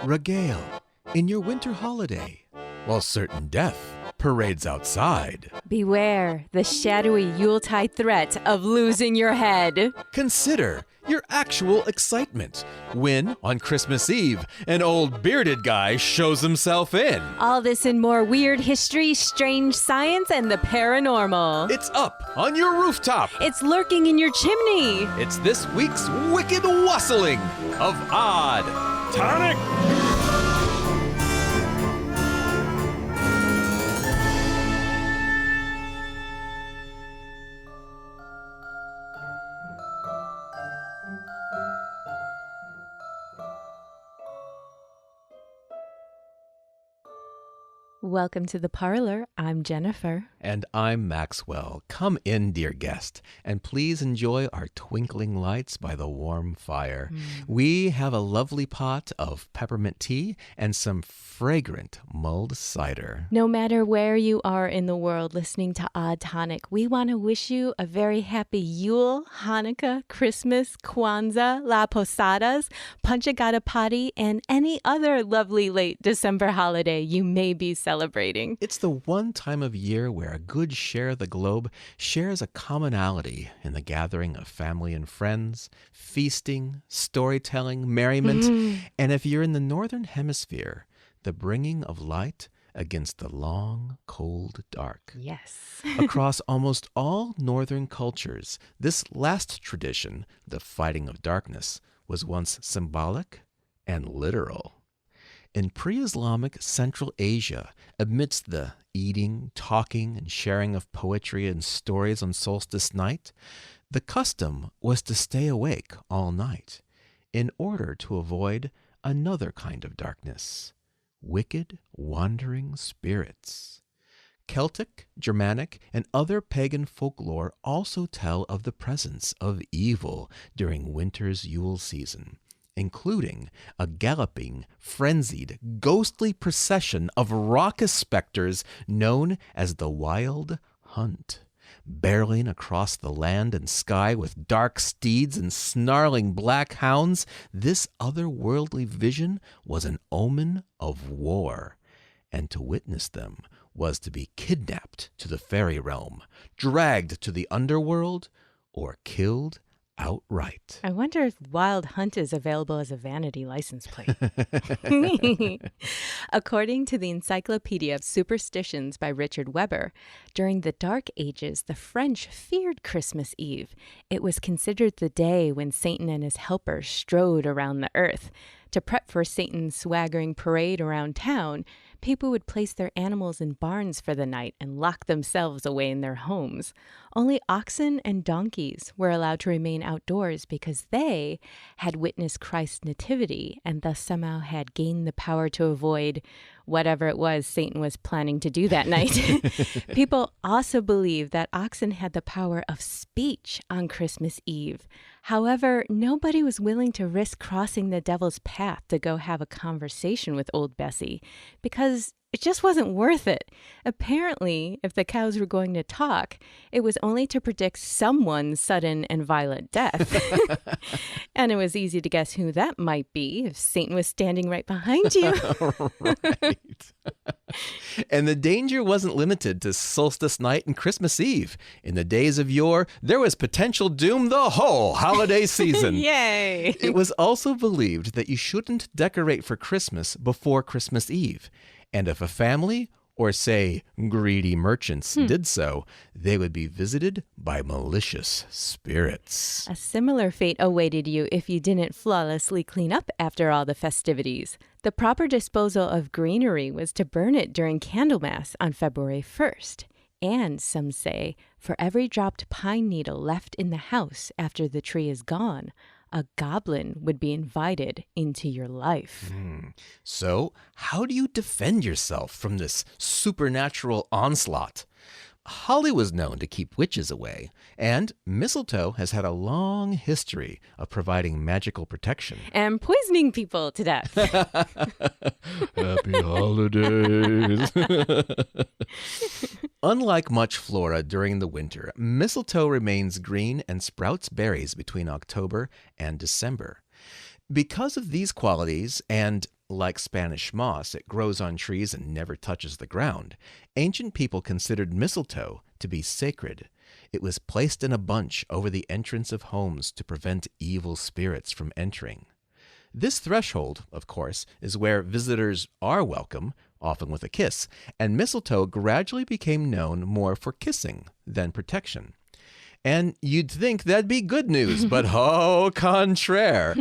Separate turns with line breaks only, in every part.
regale in your winter holiday, while certain death parades outside.
Beware the shadowy Yuletide threat of losing your head.
Consider your actual excitement when, on Christmas Eve, an old bearded guy shows himself in.
All this and more weird history, strange science, and the paranormal.
It's up on your rooftop.
It's lurking in your chimney.
It's this week's wicked wassailing of Odd Tonic.
Welcome to the parlor. I'm Jennifer.
And I'm Maxwell. Come in, dear guest, and please enjoy our twinkling lights by the warm fire. We have a lovely pot of peppermint tea and some fragrant mulled cider.
No matter where you are in the world listening to Odd Tonic, we want to wish you a very happy Yule, Hanukkah, Christmas, Kwanzaa, La Posadas, Panchagatapati, and any other lovely late December holiday you may be celebrating.
It's the one time of year where a good share of the globe shares a commonality in the gathering of family and friends, feasting, storytelling, merriment, and if you're in the northern hemisphere, the bringing of light against the long, cold dark.
Yes.
Across almost all northern cultures, this last tradition, the fighting of darkness, was once symbolic and literal. In pre-Islamic Central Asia, amidst the eating, talking, and sharing of poetry and stories on solstice night, the custom was to stay awake all night in order to avoid another kind of darkness, wicked, wandering spirits. Celtic, Germanic, and other pagan folklore also tell of the presence of evil during winter's Yule season, including a galloping, frenzied, ghostly procession of raucous specters known as the Wild Hunt, barreling across the land and sky with dark steeds and snarling black hounds. This otherworldly vision was an omen of war, and to witness them was to be kidnapped to the fairy realm, dragged to the underworld, or killed outright.
I wonder if Wild Hunt is available as a vanity license plate. According to the Encyclopedia of Superstitions by Richard Weber, during the Dark Ages, the French feared Christmas Eve. It was considered the day when Satan and his helpers strode around the earth. To prep for Satan's swaggering parade around town, people would place their animals in barns for the night and lock themselves away in their homes. Only oxen and donkeys were allowed to remain outdoors because they had witnessed Christ's nativity and thus somehow had gained the power to avoid whatever it was Satan was planning to do that night. People also believed that oxen had the power of speech on Christmas Eve. However, nobody was willing to risk crossing the devil's path to go have a conversation with old Bessie because it just wasn't worth it. Apparently, if the cows were going to talk, it was only to predict someone's sudden and violent death. And it was easy to guess who that might be if Satan was standing right behind you.
Right. And the danger wasn't limited to solstice night and Christmas Eve. In the days of yore, there was potential doom the whole holiday season.
Yay!
It was also believed that you shouldn't decorate for Christmas before Christmas Eve. And if a family, or say greedy merchants, did so, they would be visited by malicious spirits.
A similar fate awaited you if you didn't flawlessly clean up after all the festivities. The proper disposal of greenery was to burn it during Candlemas on February 1st. And some say, for every dropped pine needle left in the house after the tree is gone, a goblin would be invited into your life.
So, how do you defend yourself from this supernatural onslaught? Holly was known to keep witches away, and mistletoe has had a long history of providing magical protection.
And poisoning people to death.
Happy holidays. Unlike much flora during the winter, mistletoe remains green and sprouts berries between October and December. Because of these qualities and Like Spanish moss, it grows on trees and never touches the ground. Ancient people considered mistletoe to be sacred. It was placed in a bunch over the entrance of homes to prevent evil spirits from entering. This threshold, of course, is where visitors are welcome, often with a kiss, and mistletoe gradually became known more for kissing than protection. And you'd think that'd be good news, but au contraire.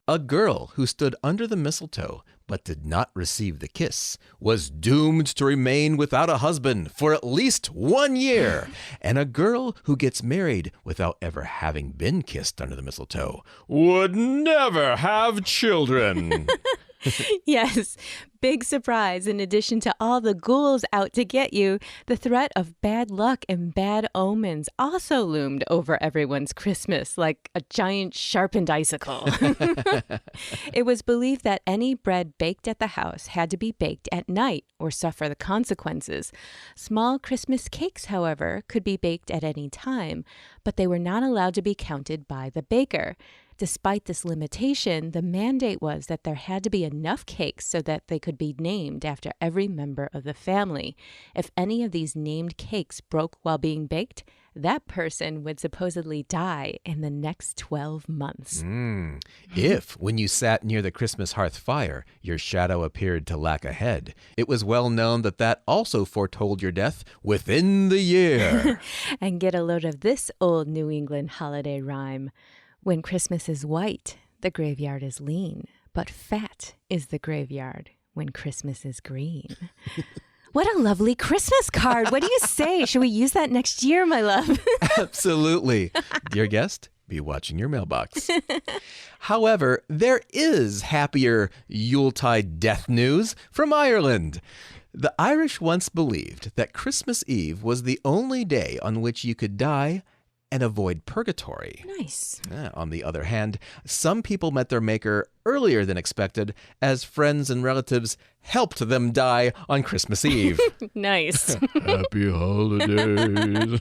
A girl who stood under the mistletoe but did not receive the kiss was doomed to remain without a husband for at least 1 year. And a girl who gets married without ever having been kissed under the mistletoe would never have children.
Yes, big surprise. In addition to all the ghouls out to get you, the threat of bad luck and bad omens also loomed over everyone's Christmas like a giant sharpened icicle. It was believed that any bread baked at the house had to be baked at night or suffer the consequences. Small Christmas cakes, however, could be baked at any time, but they were not allowed to be counted by the baker. Despite this limitation, the mandate was that there had to be enough cakes so that they could be named after every member of the family. If any of these named cakes broke while being baked, that person would supposedly die in the next 12 months.
If, when you sat near the Christmas hearth fire, your shadow appeared to lack a head, it was well known that that also foretold your death within the year.
And get a load of this old New England holiday rhyme. When Christmas is white, the graveyard is lean, but fat is the graveyard when Christmas is green. What a lovely Christmas card. What do you say? Should we use that next year, my love?
Absolutely. Dear guest, be watching your mailbox. However, there is happier Yuletide death news from Ireland. The Irish once believed that Christmas Eve was the only day on which you could die and avoid purgatory.
Nice.
On the other hand, some people met their maker earlier than expected as friends and relatives helped them die on Christmas Eve.
Nice.
Happy holidays.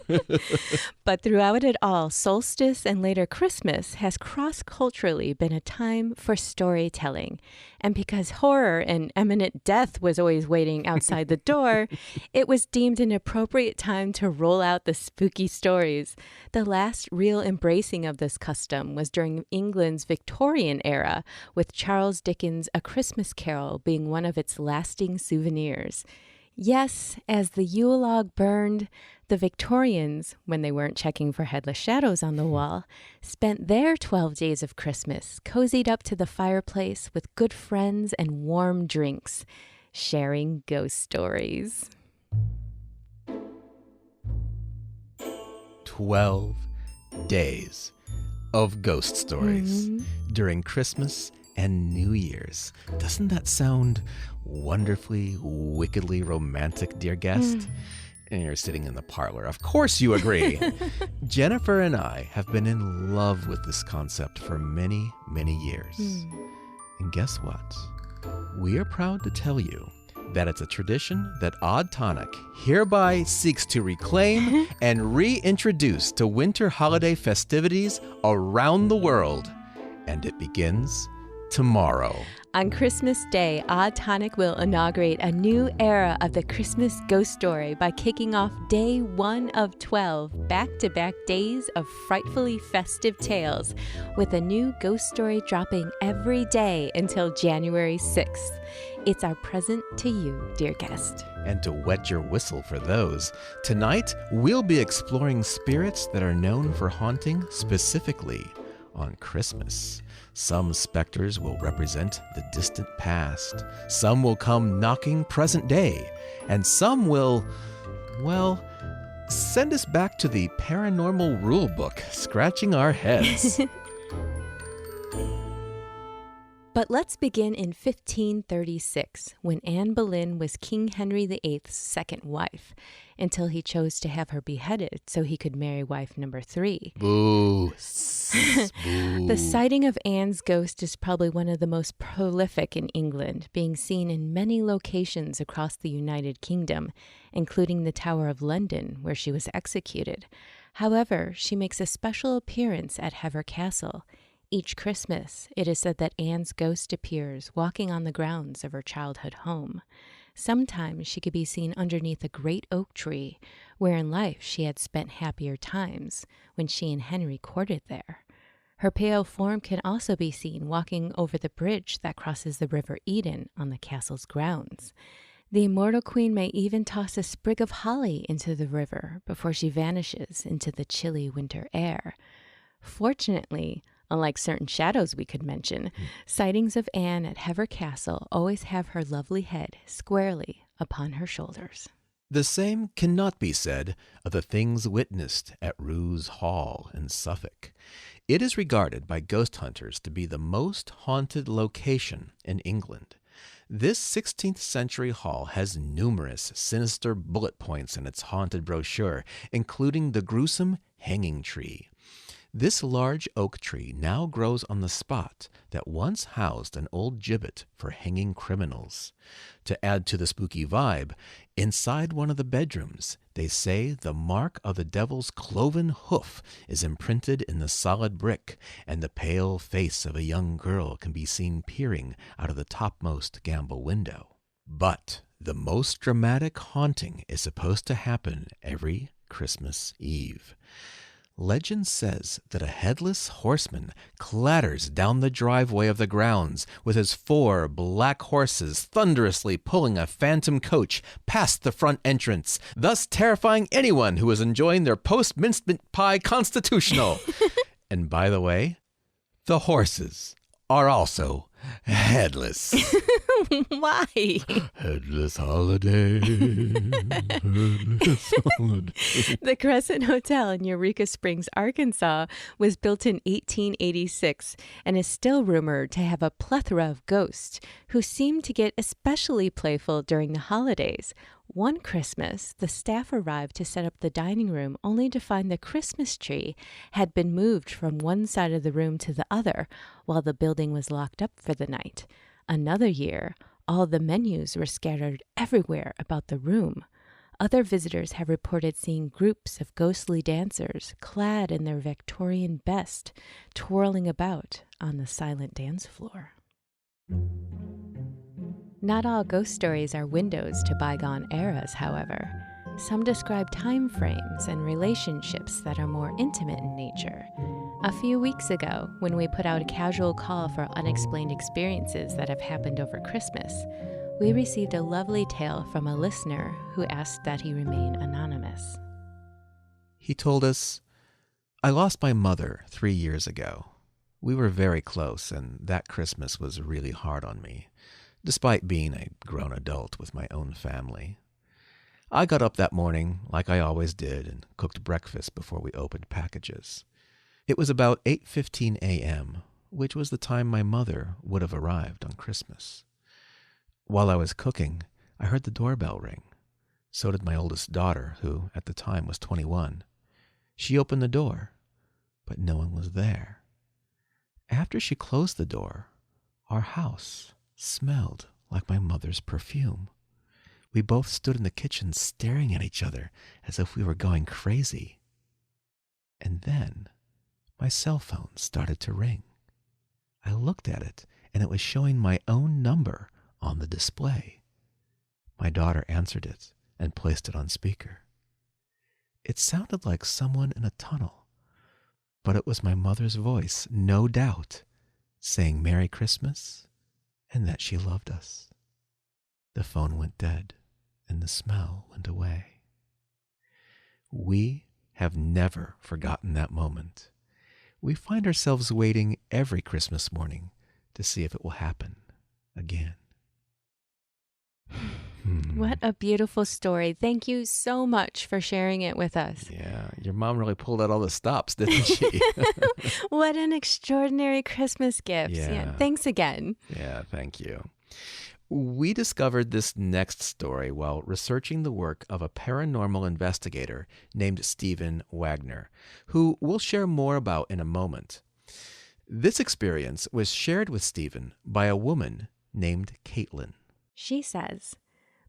But throughout it all, solstice and later Christmas has cross-culturally been a time for storytelling. And because horror and imminent death was always waiting outside the door, it was deemed an appropriate time to roll out the spooky stories. The last real embracing of this custom was during England's Victorian era, with Charles Dickens' A Christmas Carol being one of its lasting souvenirs. Yes, as the Yule log burned, the Victorians, when they weren't checking for headless shadows on the wall, spent their 12 days of Christmas cozied up to the fireplace with good friends and warm drinks, sharing ghost stories.
12 days of ghost stories during Christmas and New Year's. Doesn't that sound wonderfully, wickedly romantic, dear guest? And you're sitting in the parlor. Of course you agree. Jennifer and I have been in love with this concept for many, many years. And guess what? We are proud to tell you that it's a tradition that Odd Tonic hereby seeks to reclaim and reintroduce to winter holiday festivities around the world. And it begins tomorrow.
On Christmas Day, Odd Tonic will inaugurate a new era of the Christmas ghost story by kicking off day 1 of 12 back-to-back days of frightfully festive tales, with a new ghost story dropping every day until January 6th. It's our present to you, dear guest.
And to wet your whistle for those, tonight we'll be exploring spirits that are known for haunting specifically on Christmas. Some specters will represent the distant past. Some will come knocking present day. And some will, well, send us back to the paranormal rule book, scratching our heads.
But let's begin in 1536, when Anne Boleyn was King Henry VIII's second wife, until he chose to have her beheaded so he could marry wife number 3.
Boo. Boo.
The sighting of Anne's ghost is probably one of the most prolific in England, being seen in many locations across the United Kingdom, including the Tower of London, where she was executed. However, she makes a special appearance at Hever Castle. Each Christmas, it is said that Anne's ghost appears walking on the grounds of her childhood home. Sometimes she could be seen underneath a great oak tree, where in life she had spent happier times when she and Henry courted there. Her pale form can also be seen walking over the bridge that crosses the River Eden on the castle's grounds. The immortal queen may even toss a sprig of holly into the river before she vanishes into the chilly winter air. Fortunately, unlike certain shadows we could mention, sightings of Anne at Hever Castle always have her lovely head squarely upon her shoulders.
The same cannot be said of the things witnessed at Roos Hall in Suffolk. It is regarded by ghost hunters to be the most haunted location in England. This 16th century hall has numerous sinister bullet points in its haunted brochure, including the gruesome hanging tree. This large oak tree now grows on the spot that once housed an old gibbet for hanging criminals. To add to the spooky vibe, inside one of the bedrooms, they say the mark of the devil's cloven hoof is imprinted in the solid brick, and the pale face of a young girl can be seen peering out of the topmost gable window. But the most dramatic haunting is supposed to happen every Christmas Eve. Legend says that a headless horseman clatters down the driveway of the grounds with his 4 black horses thunderously pulling a phantom coach past the front entrance, thus terrifying anyone who is enjoying their post-minced pie constitutional. And by the way, the horses are also headless.
Why?
Headless holiday. Headless holiday.
The Crescent Hotel in Eureka Springs, Arkansas, was built in 1886 and is still rumored to have a plethora of ghosts who seem to get especially playful during the holidays. One Christmas, the staff arrived to set up the dining room only to find the Christmas tree had been moved from one side of the room to the other while the building was locked up for the night. Another year, all the menus were scattered everywhere about the room. Other visitors have reported seeing groups of ghostly dancers clad in their Victorian best, twirling about on the silent dance floor. Not all ghost stories are windows to bygone eras, however. Some describe time frames and relationships that are more intimate in nature. A few weeks ago, when we put out a casual call for unexplained experiences that have happened over Christmas, we received a lovely tale from a listener who asked that he remain anonymous.
He told us, "I lost my mother 3 years ago. We were very close, and that Christmas was really hard on me, despite being a grown adult with my own family. I got up that morning, like I always did, and cooked breakfast before we opened packages. It was about 8:15 a.m., which was the time my mother would have arrived on Christmas. While I was cooking, I heard the doorbell ring. So did my oldest daughter, who at the time was 21. She opened the door, but no one was there. After she closed the door, our house smelled like my mother's perfume. We both stood in the kitchen staring at each other as if we were going crazy. And then my cell phone started to ring. I looked at it, and it was showing my own number on the display. My daughter answered it and placed it on speaker. It sounded like someone in a tunnel, but it was my mother's voice, no doubt, saying Merry Christmas and that she loved us. The phone went dead, and the smell went away. We have never forgotten that moment. We find ourselves waiting every Christmas morning to see if it will happen again."
What a beautiful story. Thank you so much for sharing it with us.
Yeah, your mom really pulled out all the stops, didn't she?
What an extraordinary Christmas gift.
Yeah.
Thanks again.
Yeah, thank you. We discovered this next story while researching the work of a paranormal investigator named Stephen Wagner, who we'll share more about in a moment. This experience was shared with Stephen by a woman named Caitlin.
She says,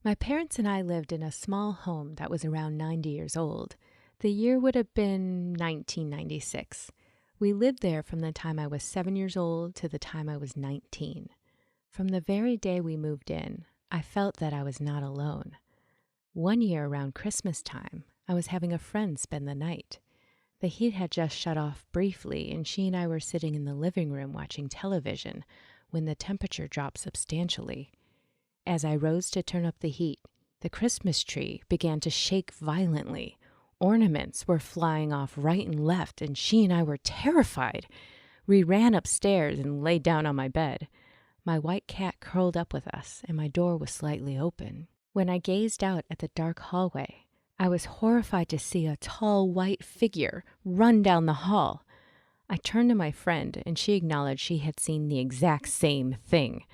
"My parents and I lived in a small home that was around 90 years old. The year would have been 1996. We lived there from the time I was 7 years old to the time I was 19. From the very day we moved in, I felt that I was not alone. One year around Christmas time, I was having a friend spend the night. The heat had just shut off briefly, and she and I were sitting in the living room watching television when the temperature dropped substantially. As I rose to turn up the heat, the Christmas tree began to shake violently. Ornaments were flying off right and left, and she and I were terrified. We ran upstairs and laid down on my bed. My white cat curled up with us, and my door was slightly open. When I gazed out at the dark hallway, I was horrified to see a tall white figure run down the hall. I turned to my friend, and she acknowledged she had seen the exact same thing.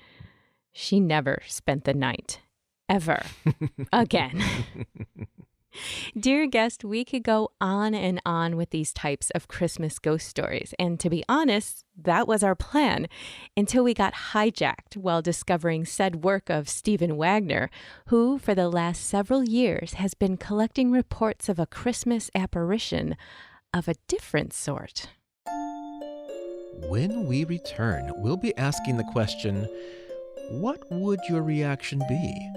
She never spent the night. Ever. Again. Dear guest, we could go on and on with these types of Christmas ghost stories. And to be honest, that was our plan until we got hijacked while discovering said work of Stephen Wagner, who for the last several years has been collecting reports of a Christmas apparition of a different sort.
When we return, we'll be asking the question, what would your reaction be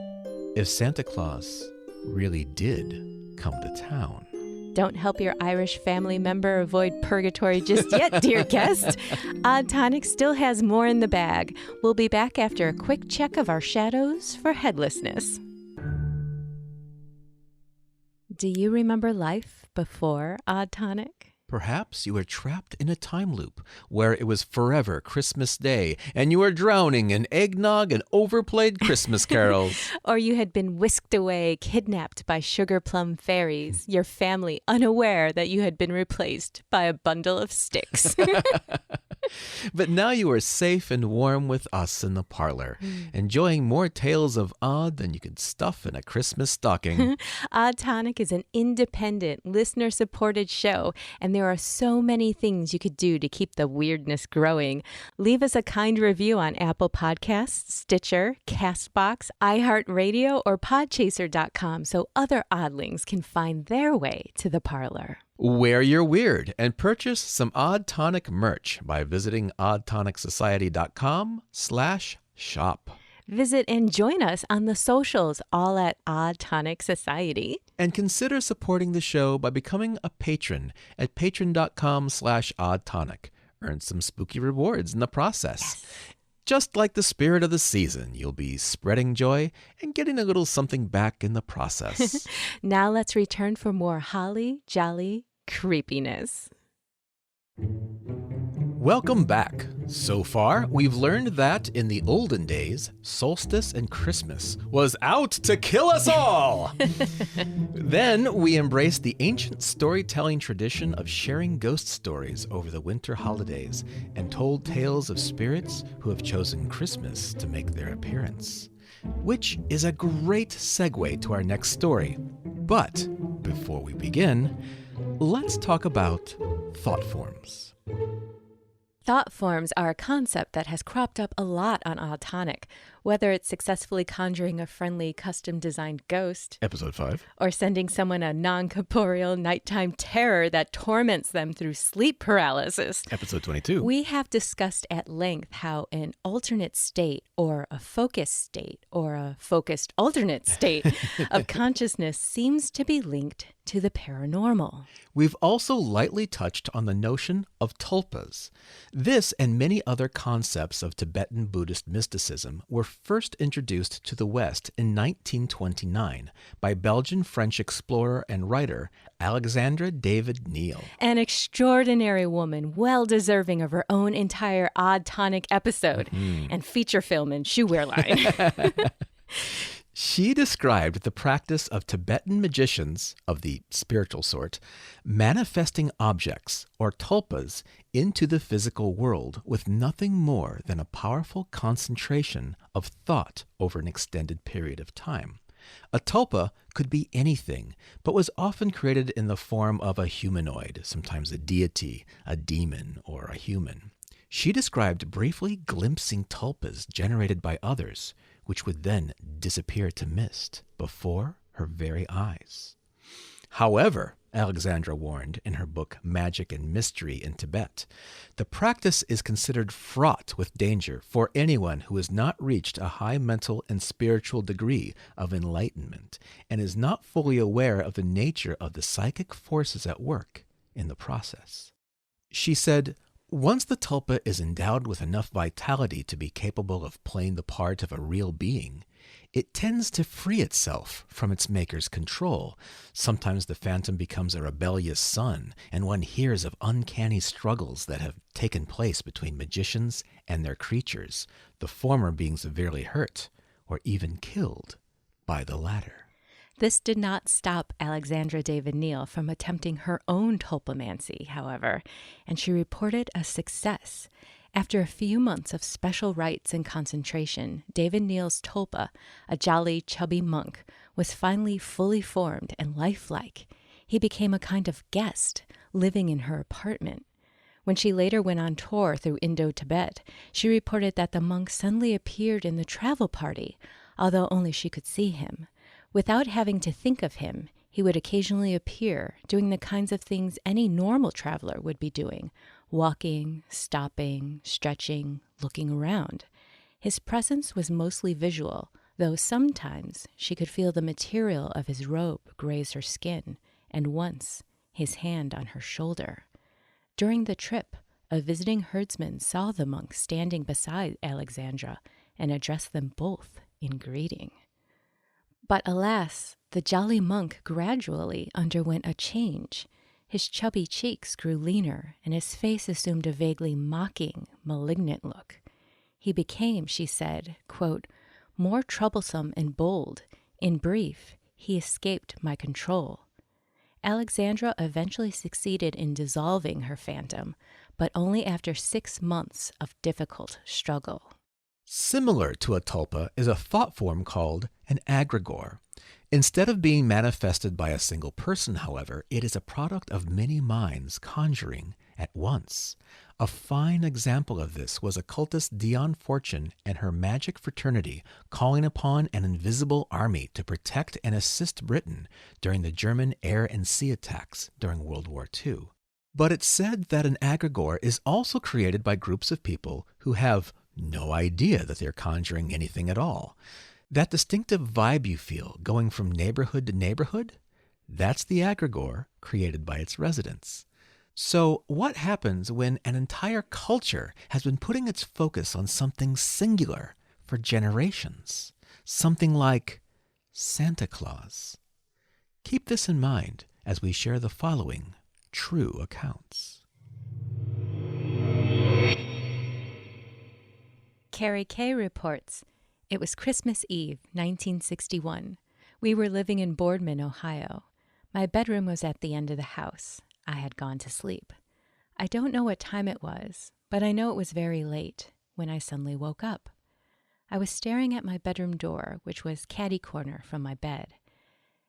if Santa Claus really did come to town?
Don't help your Irish family member avoid purgatory just yet, dear guest. Odd Tonic still has more in the bag. We'll be back after a quick check of our shadows for headlessness. Do you remember life before Odd Tonic?
Perhaps you were trapped in a time loop where it was forever Christmas Day and you were drowning in eggnog and overplayed Christmas carols.
Or you had been whisked away, kidnapped by sugar plum fairies, your family unaware that you had been replaced by a bundle of sticks.
But now you are safe and warm with us in the parlor, enjoying more tales of odd than you could stuff in a Christmas stocking.
Odd Tonic is an independent, listener-supported show, and there are so many things you could do to keep the weirdness growing. Leave us a kind review on Apple Podcasts, Stitcher, CastBox, iHeartRadio, or Podchaser.com so other oddlings can find their way to the parlor.
Wear your weird and purchase some Odd Tonic merch by visiting oddtonicsociety.com/shop.
Visit and join us on the socials, all at Odd Tonic Society.
And consider supporting the show by becoming a patron at patreon.com/oddtonic. Earn some spooky rewards in the process.
Yes.
Just like the spirit of the season, you'll be spreading joy and getting a little something back in the process.
Now let's return for more holly jolly creepiness.
Welcome back. So far, we've learned that in the olden days, solstice and Christmas was out to kill us all. Then we embraced the ancient storytelling tradition of sharing ghost stories over the winter holidays and told tales of spirits who have chosen Christmas to make their appearance. Which is a great segue to our next story. But before we begin, let's talk about thought forms.
Thought forms are a concept that has cropped up a lot on Odd Tonic, whether it's successfully conjuring a friendly, custom-designed ghost,
Episode 5.
or sending someone a non-corporeal nighttime terror that torments them through sleep paralysis.
Episode 22.
We have discussed at length how an alternate state, or a focused state, or a focused alternate state of consciousness seems to be linked to the paranormal.
We've also lightly touched on the notion of tulpas. This and many other concepts of Tibetan Buddhist mysticism were first introduced to the West in 1929 by Belgian-French explorer and writer Alexandra David Neal.
An extraordinary woman, well deserving of her own entire Odd Tonic episode and feature film and shoewear line.
She described the practice of Tibetan magicians, of the spiritual sort, manifesting objects, or tulpas, into the physical world with nothing more than a powerful concentration of thought over an extended period of time. A tulpa could be anything, but was often created in the form of a humanoid, sometimes a deity, a demon, or a human. She described briefly glimpsing tulpas generated by others, which would then disappear to mist before her very eyes. However, Alexandra warned in her book Magic and Mystery in Tibet, the practice is considered fraught with danger for anyone who has not reached a high mental and spiritual degree of enlightenment and is not fully aware of the nature of the psychic forces at work in the process. She said, once the tulpa is endowed with enough vitality to be capable of playing the part of a real being, it tends to free itself from its maker's control. Sometimes the phantom becomes a rebellious son, and one hears of uncanny struggles that have taken place between magicians and their creatures, the former being severely hurt or even killed by the latter.
This did not stop Alexandra David Neal from attempting her own tulpomancy, however, and she reported a success. After a few months of special rites and concentration, David Neal's tulpa, a jolly, chubby monk, was finally fully formed and lifelike. He became a kind of guest, living in her apartment. When she later went on tour through Indo-Tibet, she reported that the monk suddenly appeared in the travel party, although only she could see him. Without having to think of him, he would occasionally appear, doing the kinds of things any normal traveler would be doing, walking, stopping, stretching, looking around. His presence was mostly visual, though sometimes she could feel the material of his robe graze her skin, and once his hand on her shoulder. During the trip, a visiting herdsman saw the monk standing beside Alexandra and addressed them both in greeting. But alas, the jolly monk gradually underwent a change. His chubby cheeks grew leaner, and his face assumed a vaguely mocking, malignant look. He became, she said, quote, more troublesome and bold. In brief, he escaped my control. Alexandra eventually succeeded in dissolving her phantom, but only after 6 months of difficult struggle.
Similar to a tulpa is a thought form called an egregore. Instead of being manifested by a single person, however, it is a product of many minds conjuring at once. A fine example of this was occultist Dion Fortune and her magic fraternity calling upon an invisible army to protect and assist Britain during the German air and sea attacks during World War II. But it's said that an egregore is also created by groups of people who have no idea that they're conjuring anything at all. That distinctive vibe you feel going from neighborhood to neighborhood, that's the egregore created by its residents. So what happens when an entire culture has been putting its focus on something singular for generations? Something like Santa Claus. Keep this in mind as we share the following true accounts.
Carrie Kay reports, it was Christmas Eve, 1961. We were living in Boardman, Ohio. My bedroom was at the end of the house. I had gone to sleep. I don't know what time it was, but I know it was very late when I suddenly woke up. I was staring at my bedroom door, which was catty-corner from my bed.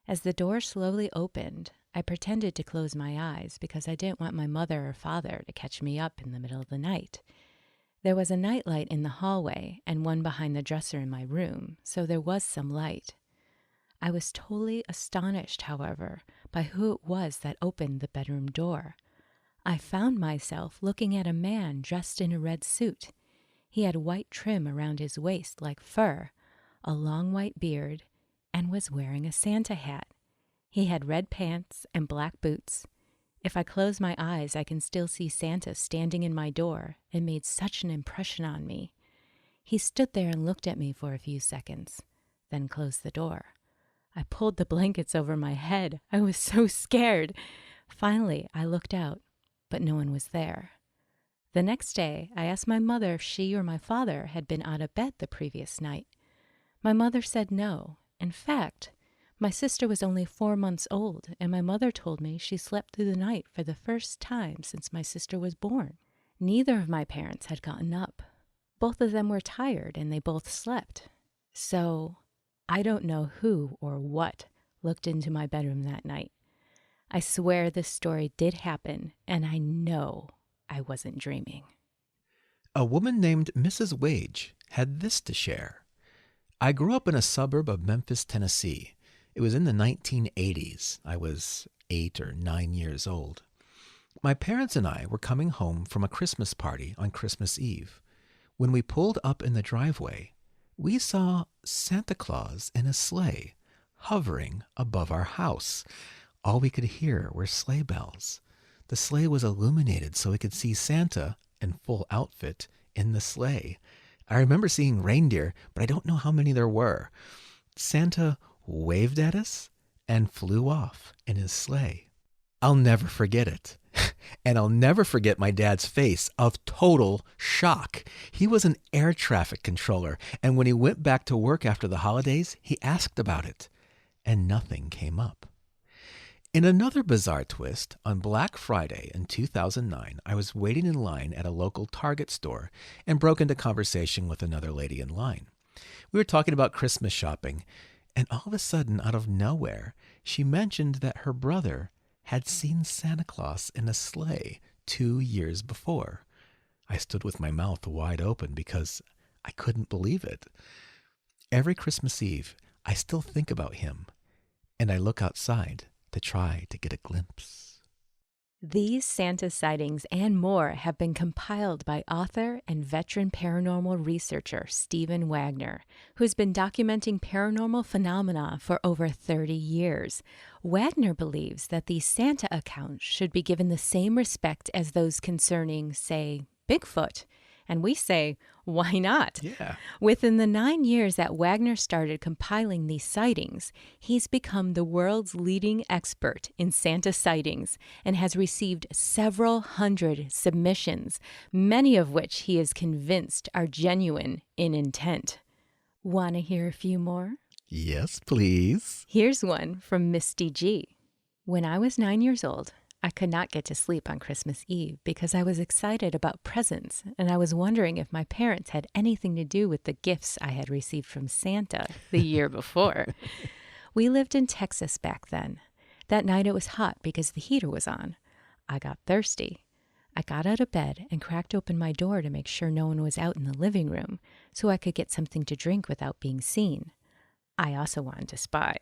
As the door slowly opened, I pretended to close my eyes because I didn't want my mother or father to catch me up in the middle of the night. There was a nightlight in the hallway and one behind the dresser in my room, so there was some light. I was totally astonished, however, by who it was that opened the bedroom door. I found myself looking at a man dressed in a red suit. He had white trim around his waist like fur, a long white beard, and was wearing a Santa hat. He had red pants and black boots. If I close my eyes, I can still see Santa standing in my door and made such an impression on me. He stood there and looked at me for a few seconds, then closed the door. I pulled the blankets over my head. I was so scared. Finally, I looked out, but no one was there. The next day, I asked my mother if she or my father had been out of bed the previous night. My mother said no. In fact, my sister was only 4 months old, and my mother told me she slept through the night for the first time since my sister was born. Neither of my parents had gotten up. Both of them were tired, and they both slept. So, I don't know who or what looked into my bedroom that night. I swear this story did happen, and I know I wasn't dreaming.
A woman named Mrs. Wage had this to share. I grew up in a suburb of Memphis, Tennessee. It was in the 1980s. I was 8 or 9 years old. My parents and I were coming home from a Christmas party on Christmas Eve. When we pulled up in the driveway, we saw Santa Claus in a sleigh hovering above our house. All we could hear were sleigh bells. The sleigh was illuminated so we could see Santa in full outfit in the sleigh. I remember seeing reindeer, but I don't know how many there were. Santa waved at us and flew off in his sleigh. I'll never forget it. And I'll never forget my dad's face of total shock. He was an air traffic controller, and when he went back to work after the holidays, he asked about it, and nothing came up. In another bizarre twist, on Black Friday in 2009, I was waiting in line at a local Target store and broke into conversation with another lady in line. We were talking about Christmas shopping, and all of a sudden, out of nowhere, she mentioned that her brother had seen Santa Claus in a sleigh 2 years before. I stood with my mouth wide open because I couldn't believe it. Every Christmas Eve, I still think about him, and I look outside to try to get a glimpse.
These Santa sightings and more have been compiled by author and veteran paranormal researcher Stephen Wagner, who's been documenting paranormal phenomena for over 30 years. Wagner believes that these Santa accounts should be given the same respect as those concerning, say, Bigfoot. And we say, why not?
Yeah.
Within the 9 years that Wagner started compiling these sightings, he's become the world's leading expert in Santa sightings and has received several hundred submissions, many of which he is convinced are genuine in intent. Want to hear a few more?
Yes, please.
Here's one from Misty G. When I was 9 years old, I could not get to sleep on Christmas Eve because I was excited about presents, and I was wondering if my parents had anything to do with the gifts I had received from Santa the year before. We lived in Texas back then. That night it was hot because the heater was on. I got thirsty. I got out of bed and cracked open my door to make sure no one was out in the living room so I could get something to drink without being seen. I also wanted to spy.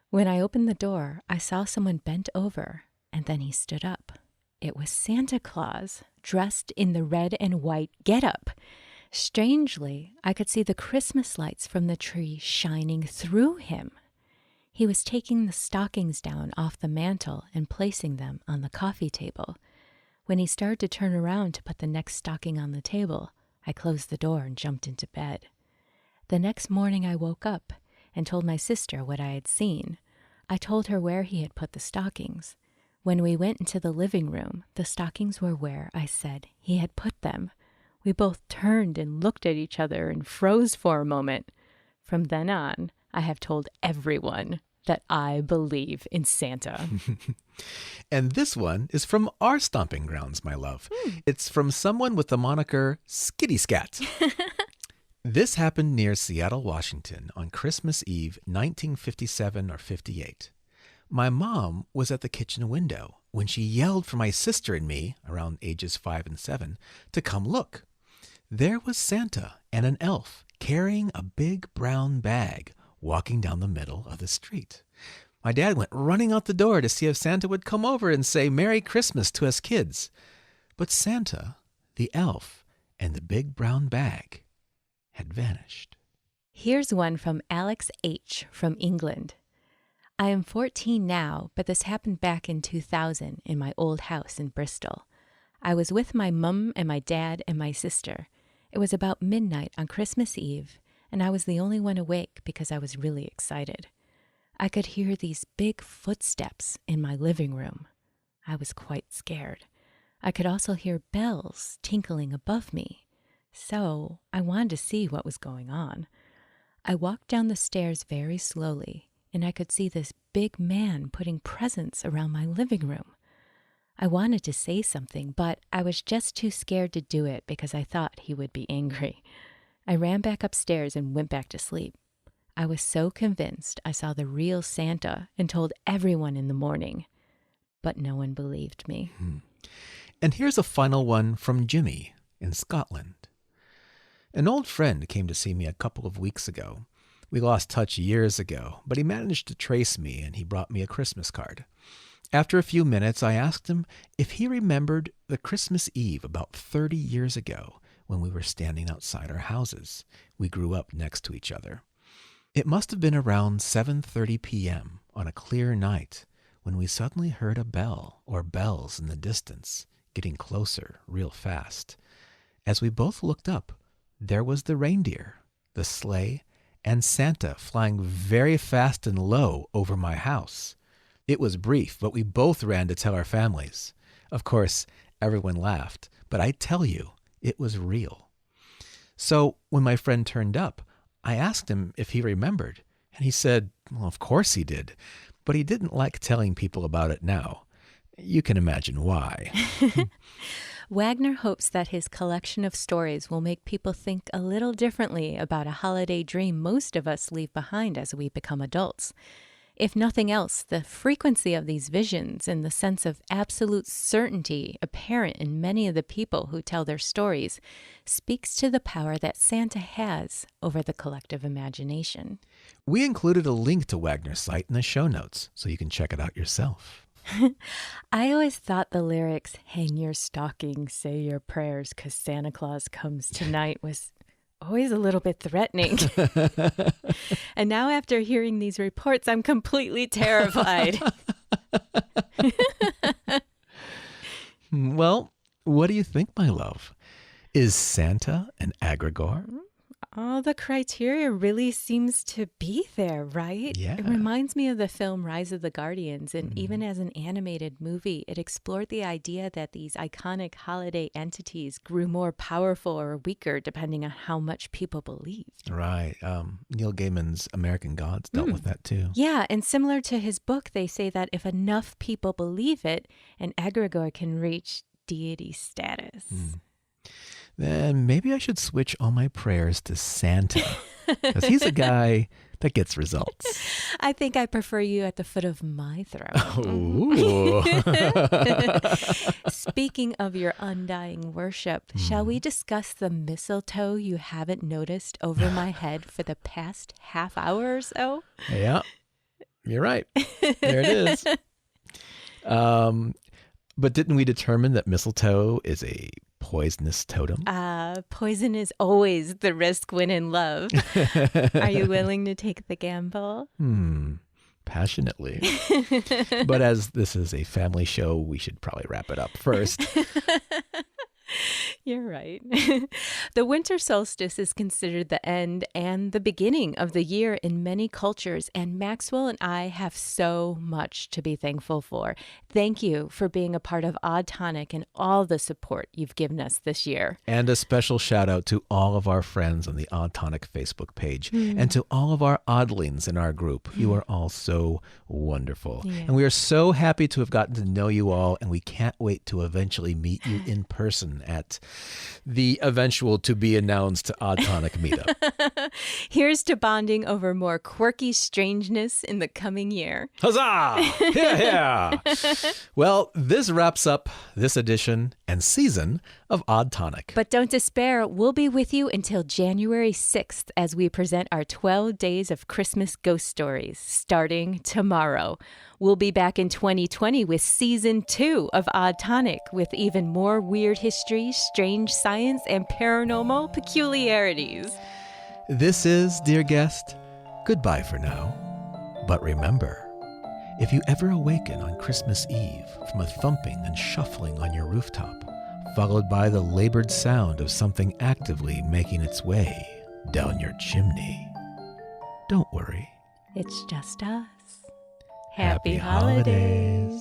When I opened the door, I saw someone bent over, and then he stood up. It was Santa Claus, dressed in the red and white getup. Strangely, I could see the Christmas lights from the tree shining through him. He was taking the stockings down off the mantel and placing them on the coffee table. When he started to turn around to put the next stocking on the table, I closed the door and jumped into bed. The next morning I woke up and told my sister what I had seen. I told her where he had put the stockings. When we went into the living room, the stockings were where I said he had put them. We both turned and looked at each other and froze for a moment. From then on, I have told everyone that I believe in Santa.
And this one is from our stomping grounds, my love. It's from someone with the moniker Skitty Scat. This happened near Seattle, Washington on Christmas Eve, 1957 or 58. My mom was at the kitchen window when she yelled for my sister and me, around ages 5 and 7, to come look. There was Santa and an elf carrying a big brown bag walking down the middle of the street. My dad went running out the door to see if Santa would come over and say Merry Christmas to us kids. But Santa, the elf, and the big brown bag had vanished.
Here's one from Alex H. from England. I am 14 now, but this happened back in 2000 in my old house in Bristol. I was with my mum and my dad and my sister. It was about midnight on Christmas Eve, and I was the only one awake because I was really excited. I could hear these big footsteps in my living room. I was quite scared. I could also hear bells tinkling above me. So I wanted to see what was going on. I walked down the stairs very slowly, and I could see this big man putting presents around my living room. I wanted to say something, but I was just too scared to do it because I thought he would be angry. I ran back upstairs and went back to sleep. I was so convinced I saw the real Santa and told everyone in the morning, but no one believed me.
And here's a final one from Jimmy in Scotland. An old friend came to see me a couple of weeks ago. We lost touch years ago, but he managed to trace me and he brought me a Christmas card. After a few minutes, I asked him if he remembered the Christmas Eve about 30 years ago when we were standing outside our houses. We grew up next to each other. It must have been around 7:30 p.m. on a clear night when we suddenly heard a bell or bells in the distance, getting closer real fast. As we both looked up, there was the reindeer, the sleigh, and Santa flying very fast and low over my house. It was brief, but we both ran to tell our families. Of course, everyone laughed, but I tell you, it was real. So when my friend turned up, I asked him if he remembered, and he said, well, of course he did, but he didn't like telling people about it now. You can imagine why.
Wagner hopes that his collection of stories will make people think a little differently about a holiday dream most of us leave behind as we become adults. If nothing else, the frequency of these visions and the sense of absolute certainty apparent in many of the people who tell their stories speaks to the power that Santa has over the collective imagination.
We included a link to Wagner's site in the show notes, so you can check it out yourself.
I always thought the lyrics, hang your stocking, say your prayers, 'cause Santa Claus comes tonight, was always a little bit threatening. And now after hearing these reports, I'm completely terrified.
Well, what do you think, my love? Is Santa an egregore?
All the criteria really seems to be there, right?
Yeah.
It reminds me of the film Rise of the Guardians, and even as an animated movie, it explored the idea that these iconic holiday entities grew more powerful or weaker depending on how much people believed.
Right. Neil Gaiman's American Gods dealt with that too.
Yeah, and similar to his book, they say that if enough people believe it, an egregore can reach deity status.
Then maybe I should switch all my prayers to Santa, because he's a guy that gets results.
I think I prefer you at the foot of my throne.
Ooh.
Speaking of your undying worship, shall we discuss the mistletoe you haven't noticed over my head for the past half hour or so?
Yeah, you're right. There it is. But didn't we determine that mistletoe is a poisonous totem?
Poison is always the risk when in love. Are you willing to take the gamble?
Passionately. But as this is a family show, we should probably wrap it up first.
You're right. The winter solstice is considered the end and the beginning of the year in many cultures, and Maxwell and I have so much to be thankful for. Thank you for being a part of Odd Tonic and all the support you've given us this year.
And a special shout out to all of our friends on the Odd Tonic Facebook page and to all of our oddlings in our group. You are all so wonderful.
Yeah.
And we are so happy to have gotten to know you all, and we can't wait to eventually meet you in person at the eventual to-be-announced Odd Tonic meetup.
Here's to bonding over more quirky strangeness in the coming year.
Huzzah! Yeah, yeah! Well, this wraps up this edition and season of Odd Tonic.
But don't despair. We'll be with you until January 6th as we present our 12 Days of Christmas Ghost Stories, starting tomorrow. We'll be back in 2020 with Season 2 of Odd Tonic, with even more weird history, strange science, and paranormal peculiarities.
This is, dear guest, goodbye for now. But remember, if you ever awaken on Christmas Eve from a thumping and shuffling on your rooftop, followed by the labored sound of something actively making its way down your chimney, don't worry.
It's just us.
Happy holidays.